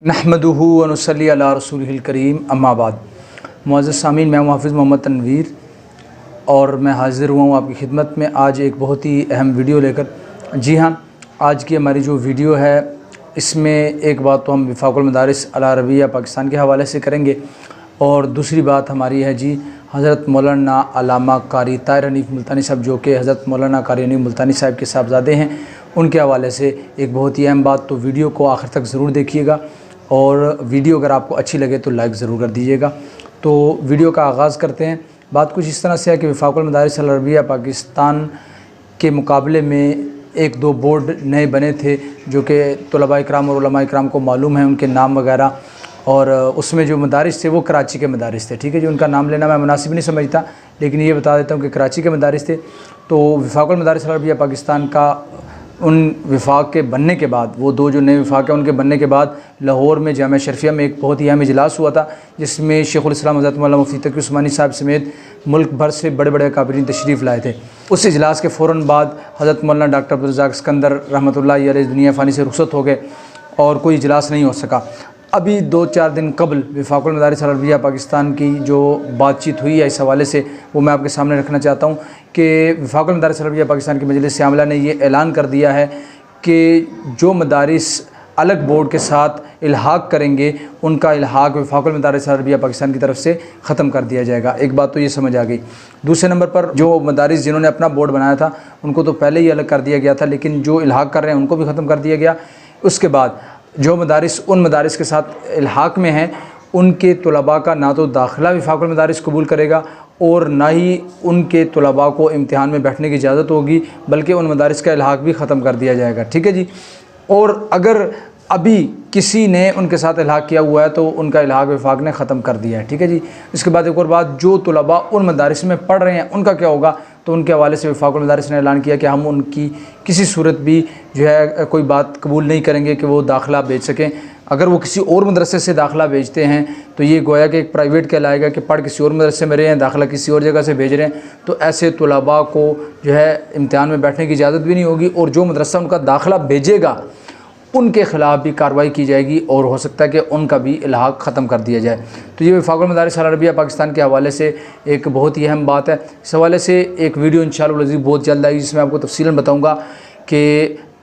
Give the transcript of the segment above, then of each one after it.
नहमदुहु व नुसल्ली अला रसूलिहिल करीम अम्मा बाद। मुअज़्ज़ज़ सामीन, मैं हाफ़िज़ मोहम्मद तनवीर और मैं हाज़िर हुआ हूँ आपकी खिदमत में आज एक बहुत ही अहम वीडियो लेकर। जी हाँ, आज की हमारी जो वीडियो है इसमें एक बात तो हम वफ़ाक़ुल मदारिस अल अरबिया पाकिस्तान के हवाले से करेंगे और दूसरी बात हमारी है जी हज़रत मौलाना अल्लामा कारी ताहिर हनीफ़ मुल्तानी साहब, जो कि हज़रत मौलाना कारी हनीफ़ मुल्तानी साहब के साहबज़ादे हैं, उनके हवाले से एक बहुत ही अहम बात। तो वीडियो को आखिर तक ज़रूर देखिएगा और वीडियो अगर आपको अच्छी लगे तो लाइक ज़रूर कर दीजिएगा। तो वीडियो का आगाज़ करते हैं। बात कुछ इस तरह से है कि वफ़ाक़ुल मदारिस अल अरबिया पाकिस्तान के मुकाबले में एक दो बोर्ड नए बने थे जो कि तलबा इकराम और उलमा इकराम को मालूम है उनके नाम वगैरह, और उसमें जो मदारिस थे वो कराची के मदारिस थे। ठीक है जी, उनका नाम लेना मैं मुनासिब नहीं समझता, लेकिन ये बता देता हूँ कि कराची के मदारिस थे। तो वफ़ाक़ुल मदारिस अल अरबिया पाकिस्तान का उन विफाक़ के बनने के बाद, वो दो जो नए विफाक़ हैं उनके बनने के बाद लाहौर में जामिया शरफिया में एक बहुत ही अहम इजलास हुआ था, जिसमें शेखुल इस्लाम हज़रत मौलाना मुफ्ती तकी उस्मानी साहब समेत मुल्क भर से बड़े बड़े अकाबरीन तशरीफ़ लाए थे। उस इजलास के फ़ौरन बाद हज़रत मौलाना डॉक्टर अब्दुल रज़्ज़ाक़ सिकंदर रहमतुल्लाहि अलैह दुनिया फ़ानी से रुखसत हो गए और कोई इजलास नहीं हो सका। अभी 2-4 दिन कबल वफ़ाक़ुल मदारिस अल अरबिया पाकिस्तान की जो बातचीत हुई है इस हवाले से वो मैं आपके सामने रखना चाहता हूँ कि वफ़ाक़ुल मदारिस अल अरबिया पाकिस्तान की मजलिस आमला ने ये ऐलान कर दिया है कि जो मदारिस अलग बोर्ड के साथ इल्हाक़ करेंगे उनका इल्हाक़ वफ़ाक़ुल मदारिस अल अरबिया पाकिस्तान की तरफ से ख़त्म कर दिया जाएगा। एक बात तो ये समझ आ गई। दूसरे नंबर पर जो मदारिस जिन्होंने अपना बोर्ड बनाया था उनको तो पहले ही अलग कर दिया गया था, लेकिन जो इल्हाक़ कर रहे हैं उनको भी ख़त्म कर दिया गया। उसके बाद जो मदारिस उन मदारिस के साथ इल्हाक़ में हैं उनके तलबा का ना तो दाखिला वफ़ाक़ुल मदारिस कबूल करेगा और ना ही उनके तलबा को इम्तिहान में बैठने की इजाज़त होगी, बल्कि उन मदारिस का इल्हाक़ भी ख़त्म कर दिया जाएगा। ठीक है जी। और अगर अभी किसी ने उनके साथ इल्हाक़ किया हुआ है तो उनका इल्हाक़ वफ़ाक़ ने ख़त्म कर दिया है। ठीक है जी। इसके बाद एक और बात, जो तलबा उन मदारिस में पढ़ रहे हैं उनका क्या होगा, तो उनके हवाले से वफ़ाक़ुल मदारिस ने ऐलान किया कि हम उनकी किसी सूरत भी जो है कोई बात कबूल नहीं करेंगे कि वो दाखिला भेज सकें। अगर वो किसी और मदरसे से दाखिला भेजते हैं तो ये गोया कि एक प्राइवेट कहलाएगा कि पढ़ किसी और मदरसे में रहे हैं, दाखिला किसी और जगह से भेज रहे हैं, तो ऐसे तलबा को जो है इम्तिहान में बैठने की इजाज़त भी नहीं होगी और जो मदरसा उनका दाखिला भेजेगा उनके ख़िलाफ़ भी कार्रवाई की जाएगी और हो सकता है कि उनका भी इल्हाक़ ख़त्म कर दिया जाए। तो ये वफ़ाक़ुल मदारिस अल अरबिया पाकिस्तान के हवाले से एक बहुत ही अहम बात है। इस हवाले से एक वीडियो इंशाअल्लाह अज़ीज़ बहुत जल्द आएगी जिसमें आपको तफ़सीलन बताऊँगा कि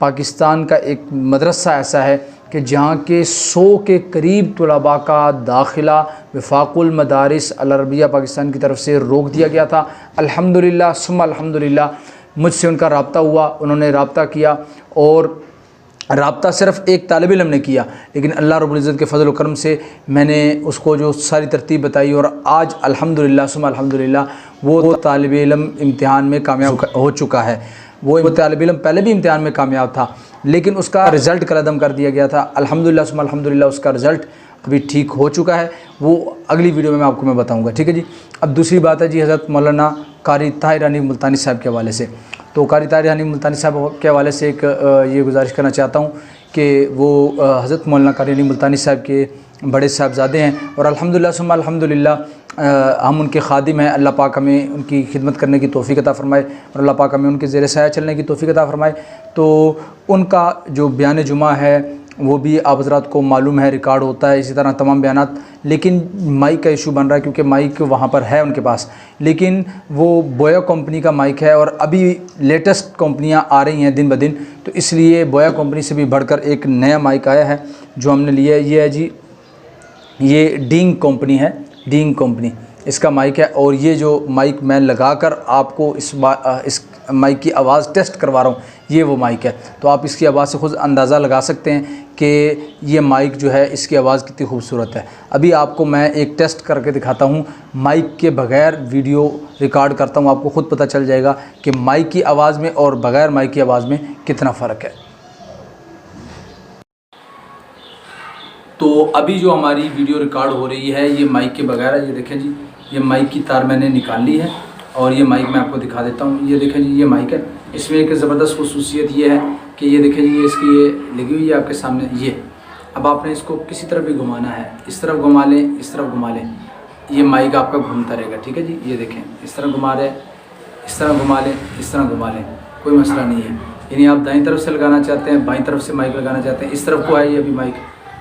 पाकिस्तान का एक मदरसा ऐसा है कि जहाँ के 100 के करीब तलबा का दाखिला वफ़ाक़ुल मदारिस अल अरबिया पाकिस्तान की तरफ से रोक दिया गया था। अल्हम्दुलिल्लाह सुम्मा अल्हम्दुलिल्लाह मुझसे उनका रब्ता हुआ, उन्होंने रब्ता किया और रब्ता सिर्फ़ एक तालिब इल्म ने किया, लेकिन अल्लाह रब्बुल इज़्ज़त के फ़ज़ल व करम से मैंने उसको जो सारी तरतीब बताई और आज अल्हम्दुलिल्लाह सुम्मा अल्हम्दुलिल्लाह वो तालिब इल्म इम्तिहान में कामयाब हो चुका है। वो तालिब इल्म पहले भी इम्तिहान में कामयाब था लेकिन उसका रिज़ल्ट कलअदम कर दिया गया था। अल्हम्दुलिल्लाह सुम्मा अल्हम्दुलिल्लाह उसका रिज़ल्ट अभी ठीक हो चुका है, वो अगली वीडियो में आपको मैं बताऊँगा। ठीक है जी। अब दूसरी बात है जी हज़रत मौलाना कारी ताहिर हनीफ़ मुल्तानी साहब के हवाले से। तो कारी ताहिर हनीफ़ मुल्तानी साहब के हवाले से एक ये गुजारिश करना चाहता हूँ कि वो हज़रत मौलाना कारी हनीफ़ मुल्तानी साहब के बड़े साहबज़ादे हैं और अल्हम्दुलिल्लाह सुम्मा अल्हम्दुलिल्लाह हम उनके खादिम हैं। अल्लाह पाक हमें उनकी खिदमत करने की तौफ़ीक़ अता फ़रमाए और अल्लाह पाक हमें उनके ज़ेर साया चलने की तौफ़ीक़ अता फ़रमाए। तो उनका जो बयान जुमा है वो भी आप हज़रात को मालूम है रिकॉर्ड होता है, इसी तरह तमाम बयानात, लेकिन माइक का इशू बन रहा है क्योंकि माइक वहाँ पर है उनके पास, लेकिन वो बोया कंपनी का माइक है और अभी लेटेस्ट कंपनियाँ आ रही हैं दिन ब दिन, तो इसलिए बोया कंपनी से भी बढ़कर एक नया माइक आया है जो हमने लिया है। ये है जी, ये डींग कंपनी है, डींग कंपनी इसका माइक है और ये जो माइक मैं लगाकर आपको इस माइक की आवाज़ टेस्ट करवा रहा हूँ ये वो माइक है। तो आप इसकी आवाज़ से खुद अंदाज़ा लगा सकते हैं कि ये माइक जो है इसकी आवाज़ कितनी खूबसूरत है। अभी आपको मैं एक टेस्ट करके दिखाता हूँ, माइक के बग़ैर वीडियो रिकॉर्ड करता हूँ, आपको ख़ुद पता चल जाएगा कि माइक की आवाज़ में और बग़ैर माइक की आवाज़ में कितना फ़र्क है। तो अभी जो हमारी वीडियो रिकॉर्ड हो रही है ये माइक के बगैर है। ये देखें जी, ये माइक की तार मैंने निकाल ली है और ये माइक मैं आपको दिखा देता हूँ। ये देखें जी, ये माइक है। इसमें एक ज़बरदस्त ख़ुसूसियत ये है कि ये देखें जी, ये इसकी ये लगी हुई है आपके सामने। ये अब आपने इसको किसी तरफ भी घुमाना है, इस तरफ घुमा लें, इस तरफ घुमा लें, ये माइक आपका घूमता रहेगा। ठीक है जी। ये देखें, इस तरह घुमा रहे, इस तरह घुमा लें, इस तरह घुमा लें, कोई मसला नहीं है। यानी आप दाईं तरफ से लगाना चाहते हैं, बाईं तरफ से माइक लगाना चाहते हैं, इस तरफ को है ये अभी माइक,